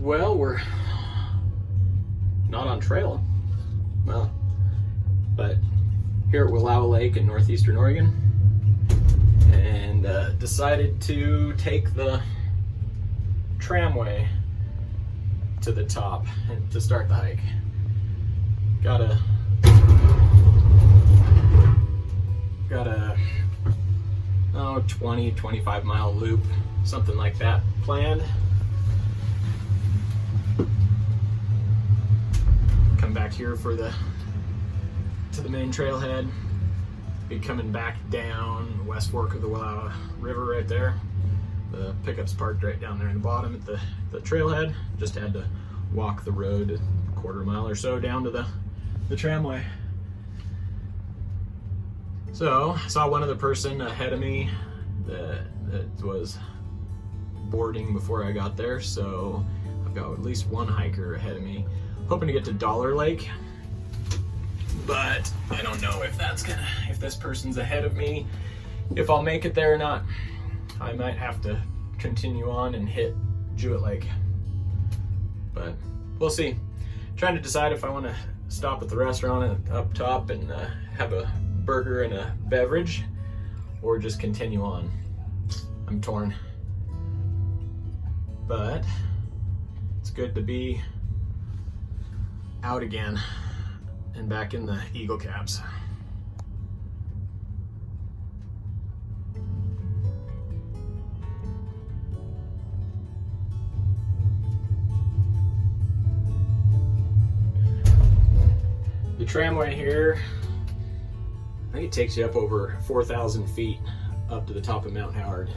Well, we're not on trail. Well, but here at Wallowa Lake in northeastern Oregon, and decided to take the tramway to the top and to start the hike. Got a 20-25 mile loop, something like that planned. Come back here to the main trailhead. Be coming back down West Fork of the Wallowa River right there. The pickup's parked right down there in the bottom at the trailhead. Just had to walk the road a quarter mile or so down to the tramway. So I saw one other person ahead of me that was boarding before I got there, so I've got at least one hiker ahead of me. Hoping to get to Dollar Lake, but I don't know if this person's ahead of me, if I'll make it there or not. I might have to continue on and hit Jewett Lake, but we'll see. Trying to decide if I want to stop at the restaurant up top and have a burger and a beverage, or just continue on. I'm torn, but it's good to be out again and back in the Eagle cabs. The tramway here, I think it takes you up over 4,000 feet up to the top of Mount Howard.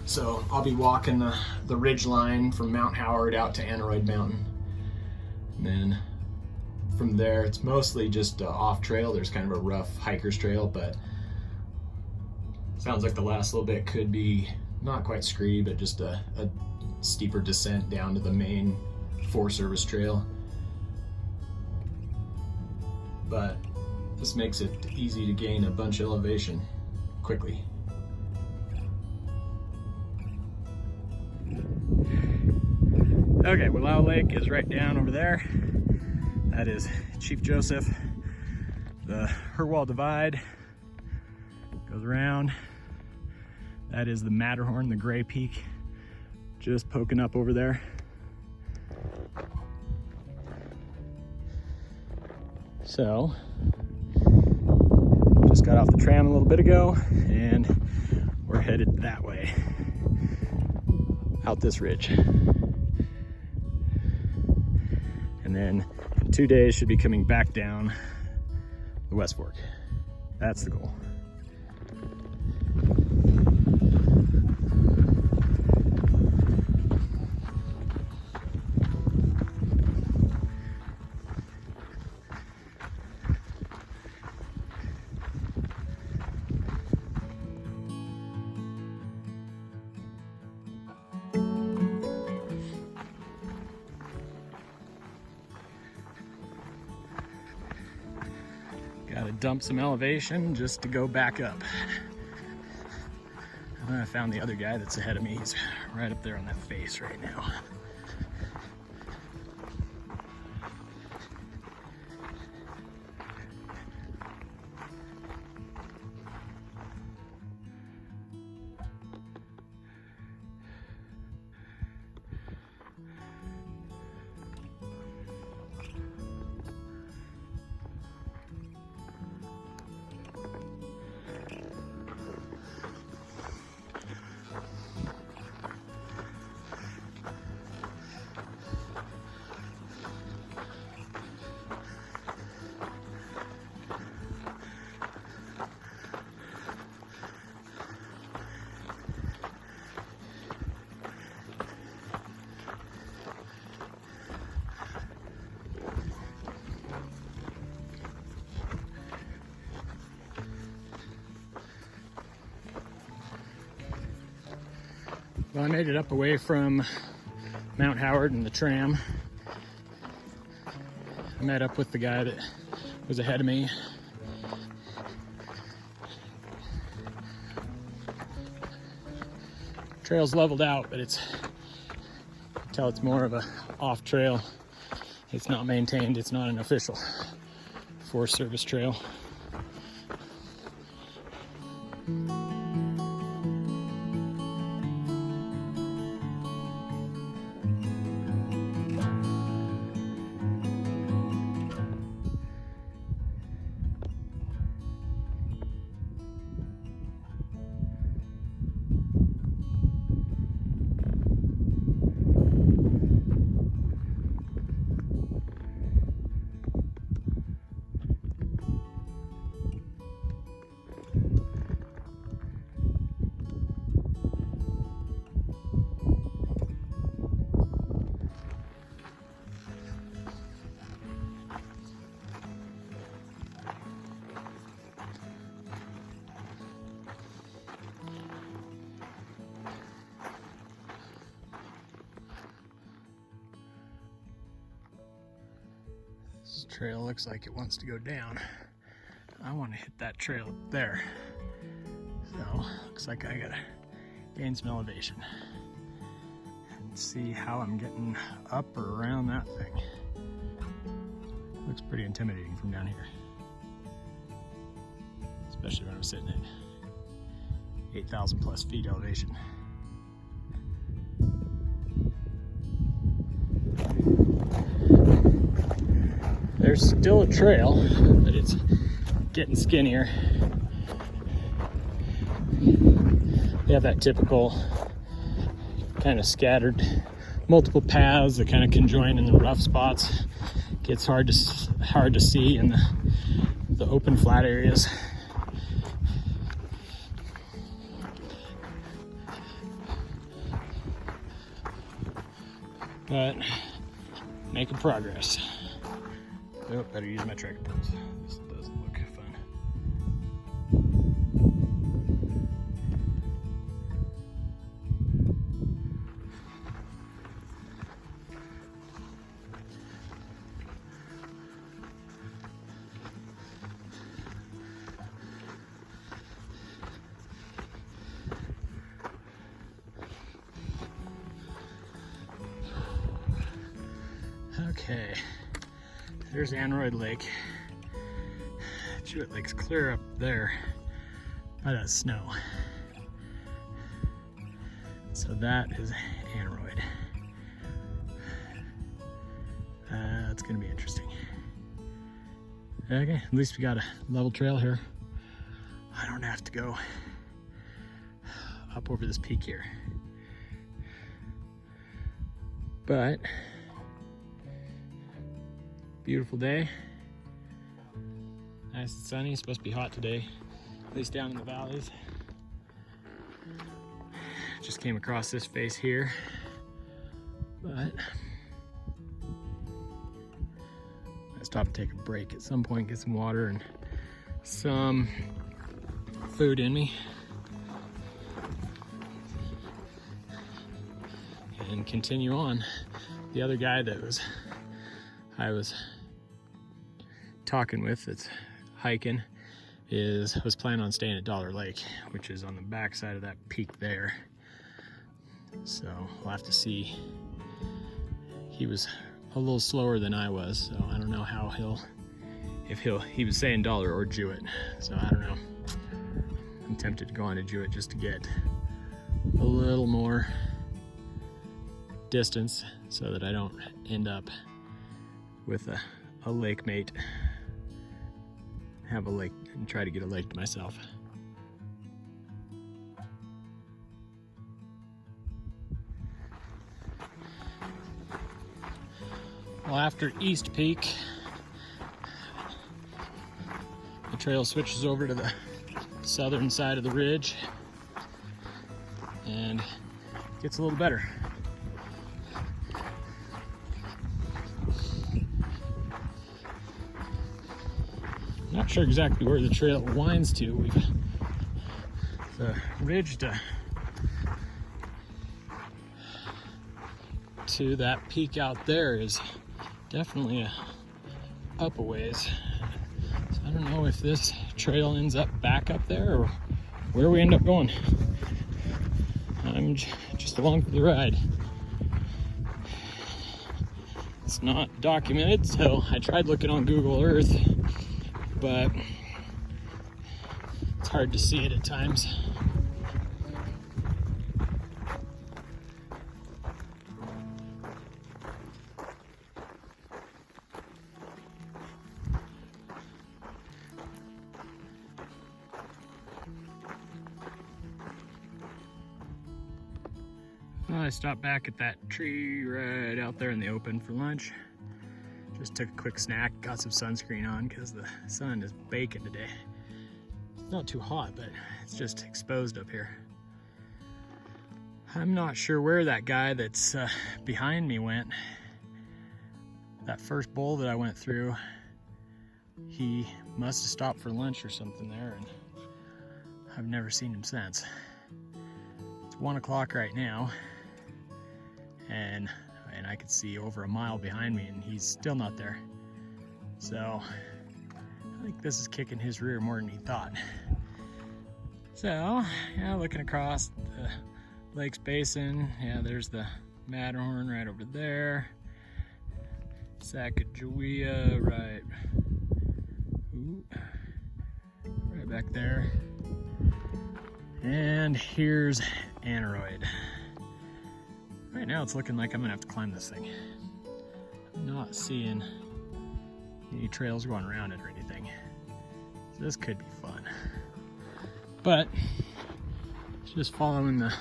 So I'll be walking the ridge line from Mount Howard out to Aneroid Mountain. And then from there, it's mostly just off trail. There's kind of a rough hiker's trail, but sounds like the last little bit could be not quite scree, but just a steeper descent down to the main Forest Service trail. But this makes it easy to gain a bunch of elevation quickly. Okay, Wallowa Lake is right down over there. That is Chief Joseph. The Herwall Divide goes around. That is the Matterhorn, the gray peak, just poking up over there. So, just got off the tram a little bit ago, and we're headed that way, out this ridge. And then in 2 days, should be coming back down the West Fork. That's the goal. Gotta dump some elevation just to go back up. And I found the other guy that's ahead of me. He's right up there on that face right now. Well, I made it up away from Mount Howard and the tram. I met up with the guy that was ahead of me. Trail's leveled out, but it's more of a off trail. It's not maintained. It's not an official Forest Service trail. This trail looks like it wants to go down. I want to hit that trail up there. So, looks like I gotta gain some elevation and see how I'm getting up or around that thing. Looks pretty intimidating from down here. Especially when I'm sitting at 8,000 plus feet elevation. There's still a trail, but it's getting skinnier. They have that typical kind of scattered multiple paths that kind of conjoin in the rough spots. Gets hard to see in the open flat areas. But making progress. Oh, better use my tracker poles. This doesn't look fun. Okay. There's Aneroid Lake. Jewett Lake's clear up there by that snow. So that is Aneroid. That's gonna be interesting. Okay, at least we got a level trail here. I don't have to go up over this peak here. But beautiful day. Nice and sunny. It's supposed to be hot today, at least down in the valleys. Just came across this face here, but I stopped to take a break at some point, get some water and some food in me, and continue on. The other guy that I was talking with that's hiking was planning on staying at Dollar Lake, which is on the back side of that peak there. So we'll have to see. He was a little slower than I was, so I don't know how he was saying Dollar or Jewett, so I don't know. I'm tempted to go on to Jewett just to get a little more distance so that I don't end up with a lake mate, have a lake and try to get a lake to myself. Well, after East Peak, the trail switches over to the southern side of the ridge and gets a little better. Not sure exactly where the trail winds to. The ridge to that peak out there is definitely up a ways. So I don't know if this trail ends up back up there or where we end up going. I'm just along for the ride. It's not documented, so I tried looking on Google Earth, but it's hard to see it at times. Well, I stopped back at that tree right out there in the open for lunch. Just took a quick snack, got some sunscreen on because the sun is baking today. It's not too hot, but it's just exposed up here. I'm not sure where that guy that's behind me went. That first bowl that I went through, he must have stopped for lunch or something there, and I've never seen him since. It's 1 o'clock right now, and I can see over a mile behind me, and he's still not there. So I think this is kicking his rear more than he thought. So yeah, looking across the Lakes Basin, yeah, there's the Matterhorn right over there. Sacagawea right back there. And here's Aneroid. Right now it's looking like I'm gonna have to climb this thing. I'm not seeing any trails going around it or anything. So this could be fun. But just following the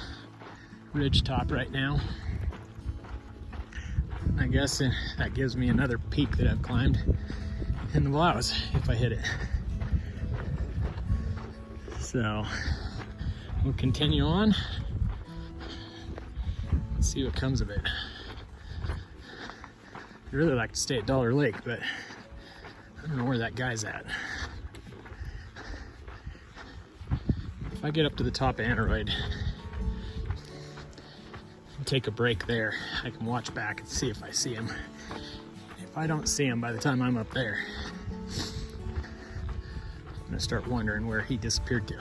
ridge top right now. I guess that gives me another peak that I've climbed in the blouse if I hit it. So we'll continue on. Let's see what comes of it. I'd really like to stay at Dollar Lake, but I don't know where that guy's at. If I get up to the top of Aneroid and take a break there, I can watch back and see if I see him. If I don't see him by the time I'm up there, I'm gonna start wondering where he disappeared to.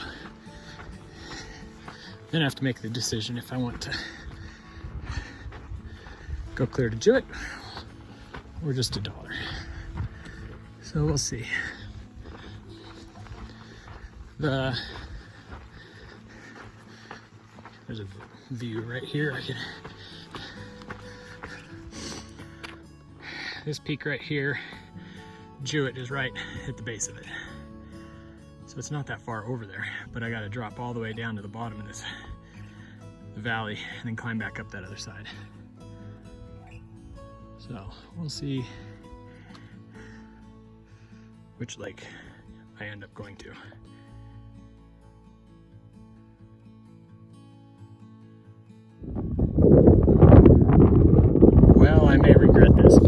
Then I have to make the decision if I want to go clear to Jewett or just to Dollar. So we'll see. There's a view right here. This peak right here, Jewett is right at the base of it. So it's not that far over there, but I gotta drop all the way down to the bottom of this valley and then climb back up that other side. So we'll see which lake I end up going to. Well, I may regret this.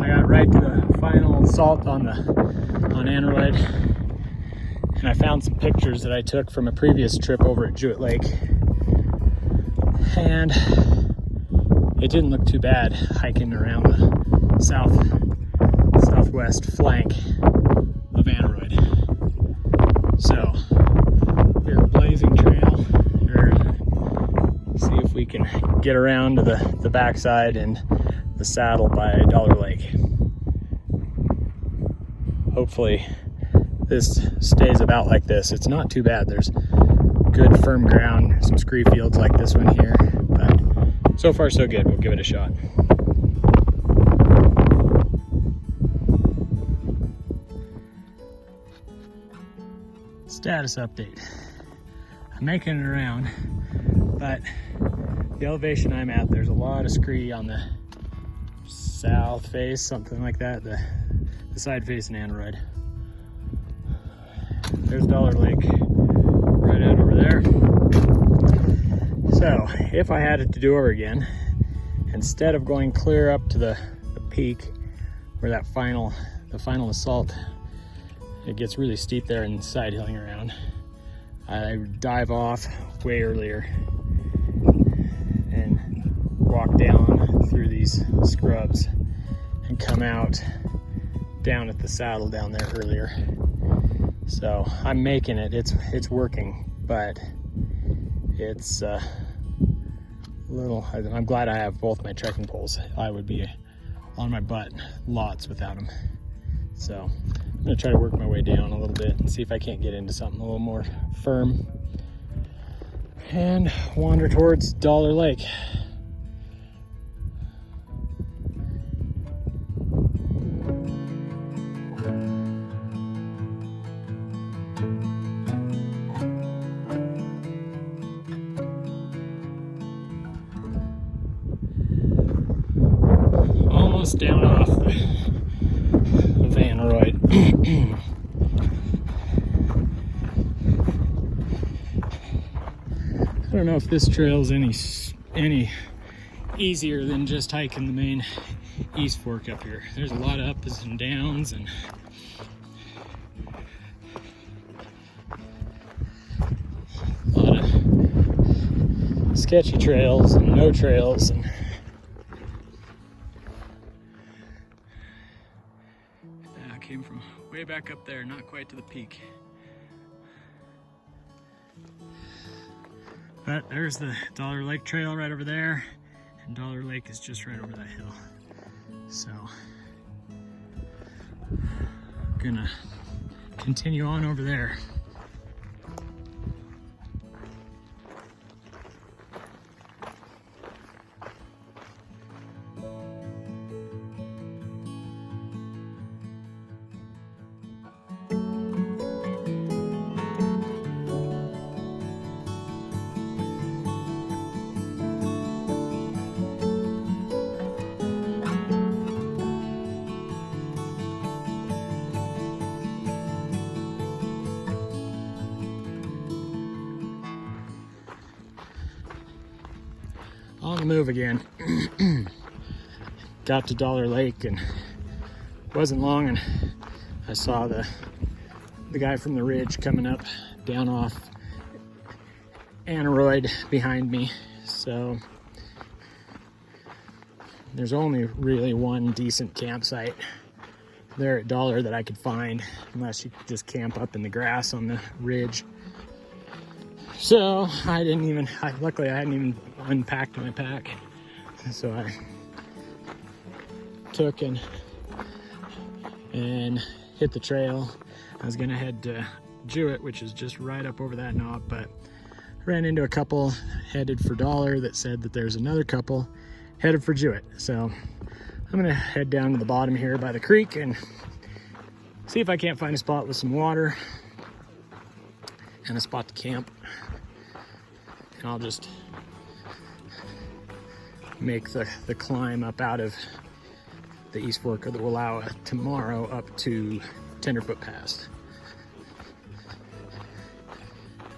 I got right to the final assault on Aneroid, and I found some pictures that I took from a previous trip over at Jewett Lake, and it didn't look too bad hiking around the southwest flank of Aneroid. So we're blazing trail. See if we can get around to the backside and the saddle by Dollar Lake. Hopefully this stays about like this. It's not too bad. There's good firm ground, some scree fields like this one here, but so far so good. We'll give it a shot. Status update. I'm making it around, but the elevation I'm at, there's a lot of scree on the south face, something like that, the side face in Aneroid. There's Dollar Lake right out over there. So if I had it to do over again, instead of going clear up to the peak where the final assault, it gets really steep there and side hilling around, I would dive off way earlier and walk down through these scrubs and come out down at the saddle down there earlier. So I'm making it. It's working, but it's a little. I'm glad I have both my trekking poles. I would be on my butt lots without them. So I'm gonna try to work my way down a little bit and see if I can't get into something a little more firm and wander towards Dollar Lake. Almost down off the Aneroid. I don't know if this trail is any easier than just hiking the main East Fork up here. There's a lot of ups and downs and a lot of sketchy trails and no trails, and I came from way back up there, not quite to the peak. But there's the Dollar Lake Trail right over there, and Dollar Lake is just right over that hill. So, gonna continue on over there. On the move again. Got to Dollar Lake and wasn't long, and I saw the guy from the ridge coming up down off Aneroid behind me. So there's only really one decent campsite there at Dollar that I could find, unless you could just camp up in the grass on the ridge. So luckily I hadn't even unpacked my pack. So I took and hit the trail. I was gonna head to Jewett, which is just right up over that knob, but I ran into a couple headed for Dollar that said that there's another couple headed for Jewett. So I'm gonna head down to the bottom here by the creek and see if I can't find a spot with some water and a spot to camp. And I'll just make the climb up out of the East Fork of the Wallowa tomorrow up to Tenderfoot Pass.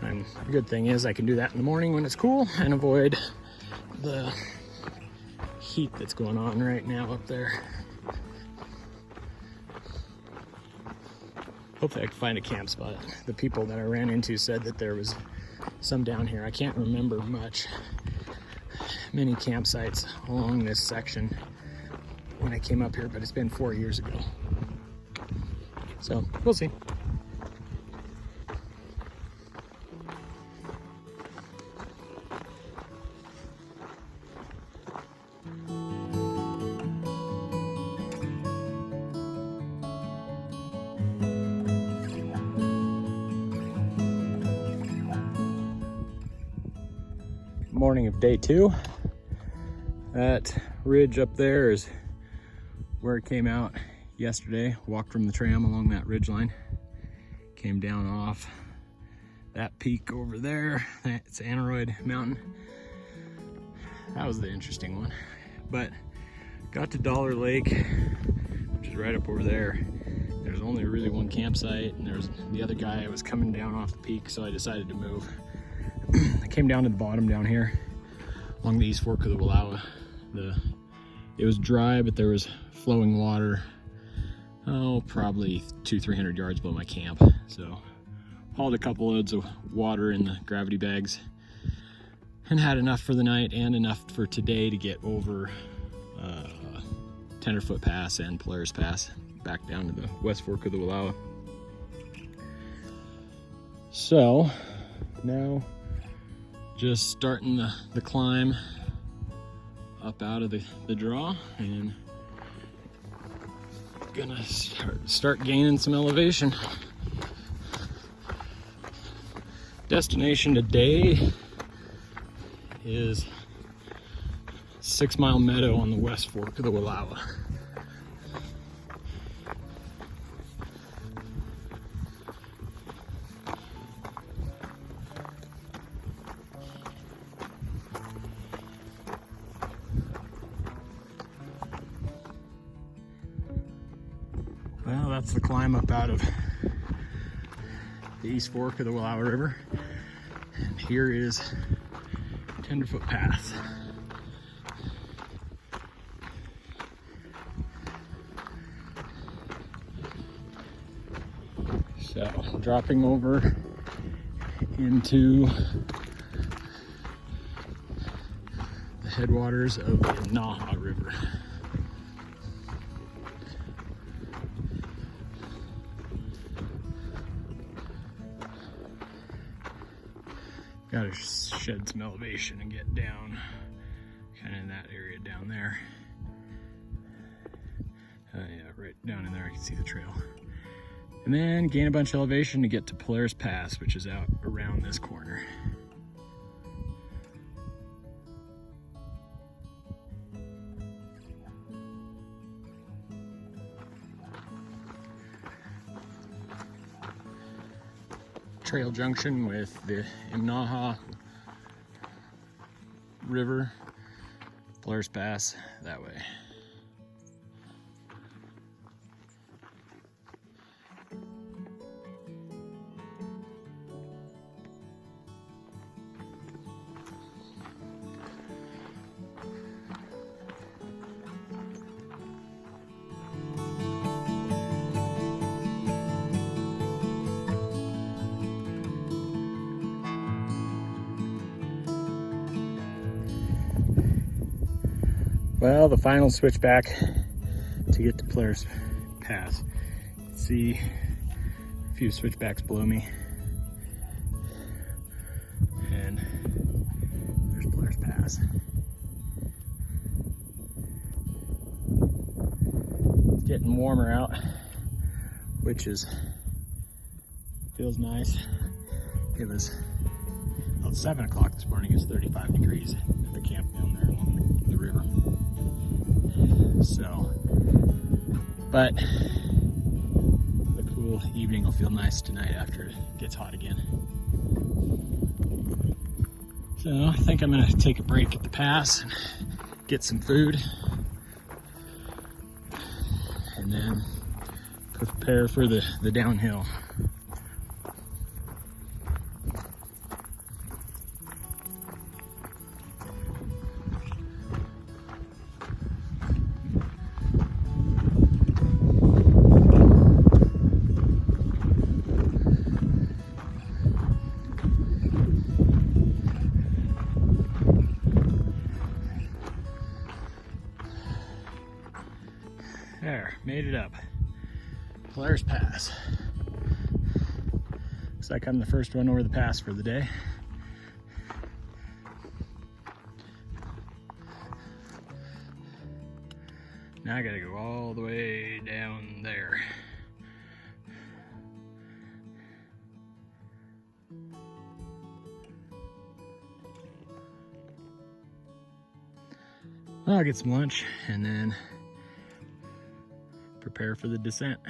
And the good thing is I can do that in the morning when it's cool and avoid the heat that's going on right now up there. Hopefully I can find a camp spot. The people that I ran into said that there was some down here. I can't remember many campsites along this section when I came up here, but it's been 4 years ago. So we'll see. Morning of day 2. That ridge up there is where it came out yesterday. Walked from the tram along that ridge line. Came down off that peak over there. It's Aneroid Mountain. That was the interesting one. But got to Dollar Lake, which is right up over there. There's only really one campsite, and there's the other guy was coming down off the peak, so I decided to move. I came down to the bottom down here along the East Fork of the Wallowa. It was dry, but there was flowing water, probably 200-300 yards below my camp. So hauled a couple loads of water in the gravity bags and had enough for the night and enough for today to get over Tenderfoot Pass and Polaris Pass back down to the West Fork of the Wallowa. So now just starting the climb up out of the draw and gonna start gaining some elevation. Destination today is 6 Mile Meadow on the West Fork of the Wallowa. Well, that's the climb up out of the East Fork of the Wallowa River. And here is Tenderfoot Path. So, dropping over into the headwaters of the Naha River. Gotta shed some elevation and get down, kind of in that area down there. Yeah, right down in there I can see the trail. And then gain a bunch of elevation to get to Polaris Pass, which is out around this corner. Trail junction with the Imnaha River, Polaris Pass that way. Well, the final switchback to get to Polaris Pass. See a few switchbacks below me. And there's Polaris Pass. It's getting warmer out, which feels nice. It was about 7 o'clock this morning. It's 35 degrees at the camp down there along the river. So, but the cool evening will feel nice tonight after it gets hot again. So I think I'm gonna take a break at the pass and get some food, and then prepare for the downhill. There, made it up. Polaris Pass. Looks like I'm the first one over the pass for the day. Now I gotta go all the way down there. I'll get some lunch and then prepare for the descent.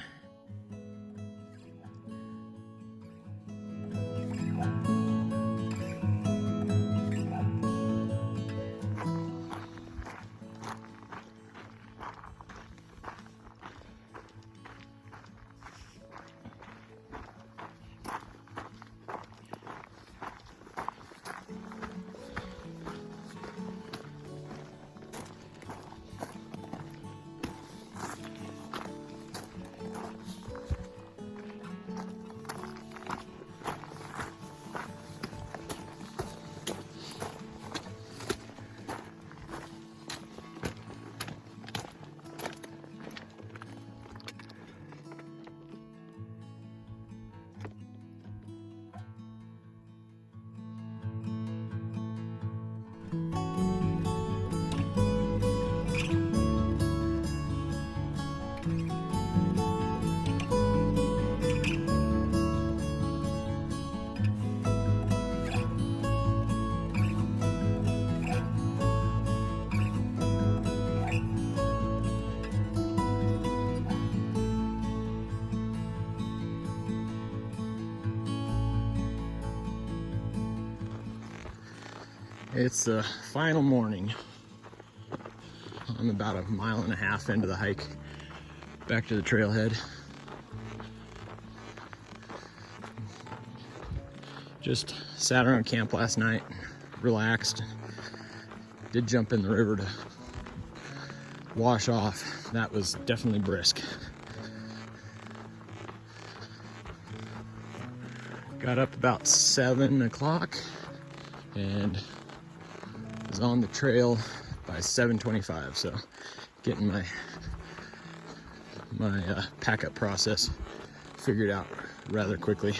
It's the final morning. I'm about 1.5 miles into the hike back to the trailhead. Just sat around camp last night, relaxed. Did jump in the river to wash off. That was definitely brisk. Got up about 7 o'clock and was on the trail by 7:25. So getting my pack up process figured out rather quickly.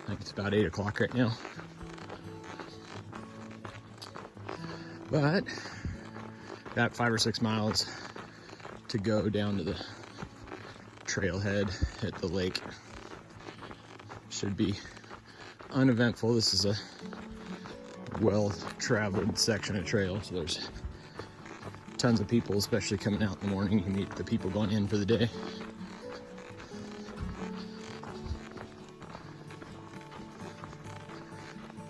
I think it's about 8 o'clock right now. But got 5 or 6 miles to go down to the trailhead at the lake. Should be uneventful. This is a well-traveled section of trail, so there's tons of people, especially coming out in the morning. You meet the people going in for the day.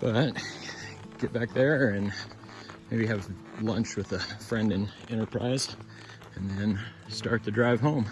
But get back there and maybe have lunch with a friend in Enterprise and then start the drive home.